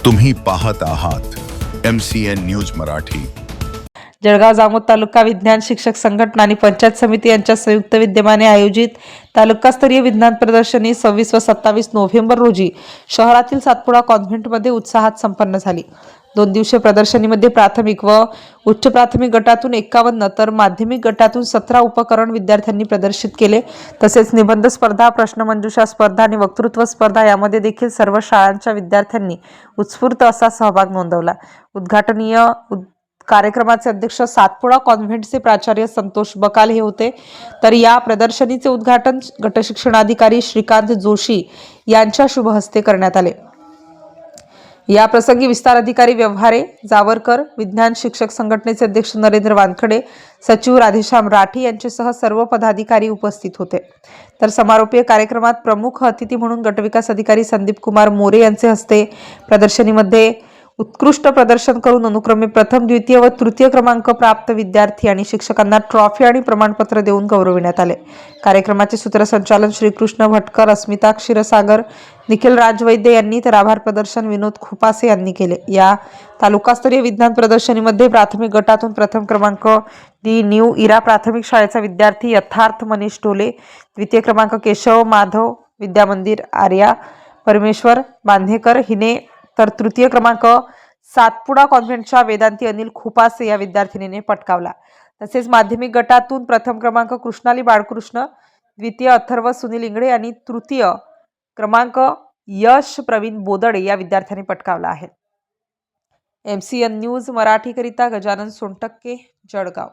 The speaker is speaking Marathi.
तुम्ही पाहत आहात MCN न्यूज मराठी। जळगाव जामोद तालुका विज्ञान शिक्षक संघटना आणि पंचायत समिती यांच्या संयुक्त विद्यमाने आयोजित तालुकास्तरीय विज्ञान प्रदर्शनी 26 व 27 नोव्हेंबर रोजी शहरातील सातपुडा कॉन्व्हेंटमध्ये उत्साहात संपन्न झाली। 2 दिवसीय प्रदर्शनीमध्ये प्राथमिक व उच्च प्राथमिक गटातून 51 तर माध्यमिक गटातून 17 उपकरण विद्यार्थ्यांनी प्रदर्शित केले। तसेच निबंध स्पर्धा, प्रश्नमंजुषा स्पर्धा आणि वक्तृत्व स्पर्धा यामध्ये देखील सर्व शाळांच्या विद्यार्थ्यांनी उत्स्फूर्त असा सहभाग नोंदवला। उद्घाटनीय कार्यक्रमाचे अध्यक्ष सातपुडा कॉन्व्हेंटचे प्राचार्य संतोष बकाल हे होते। तर या प्रदर्शनीचे उद्घाटन गटशिक्षणाधिकारी श्रीकांत जोशी यांच्या शुभ हस्ते करण्यात आले। या प्रसंगी विस्तार अधिकारी व्यवहारे जावरकर, विज्ञान शिक्षक संघटनेचे अध्यक्ष नरेंद्र वानखडे, सचिव राधेश्याम राठी यांच्यासह सर्व पदाधिकारी उपस्थित होते। तर समारोपीय कार्यक्रमात प्रमुख अतिथी म्हणून गटविकास अधिकारी संदीप कुमार मोरे यांचे हस्ते प्रदर्शनीमध्ये उत्कृष्ट प्रदर्शन करून अनुक्रमे प्रथम, द्वितीय व तृतीय क्रमांक प्राप्त विद्यार्थी आणि शिक्षकांना ट्रॉफी आणि प्रमाणपत्र देऊन गौरविण्यात आले। कार्यक्रमाचे सूत्रसंचालन श्रीकृष्ण भटकर, अस्मिता क्षीरसागर, निखिल राजवैद्य यांनी तर आभार प्रदर्शन विनोद खुपासे यांनी केले। या तालुकास्तरीय विज्ञान प्रदर्शनीमध्ये प्राथमिक गटातून प्रथम क्रमांक डी न्यू इरा प्राथमिक शाळेचा विद्यार्थी यथार्थ मनीष ढोले, द्वितीय क्रमांक केशव माधव विद्यामंदिर आर्या परमेश्वर बांधेकर हिने, तर तृतीय क्रमांक सातपुडा कॉन्व्हेंटच्या वेदांती अनिल खुपासे या विद्यार्थिनीने पटकावला। तसेच माध्यमिक गटातून प्रथम क्रमांक कृष्णाली बाळकृष्ण, द्वितीय अथर्व सुनील इंगळे आणि तृतीय क्रमांक यश प्रवीण बोदडे या विद्यार्थ्यांनी पटकावला आहे। MCN न्यूज मराठी करिता गजानन सोनटक्के, जळगाव।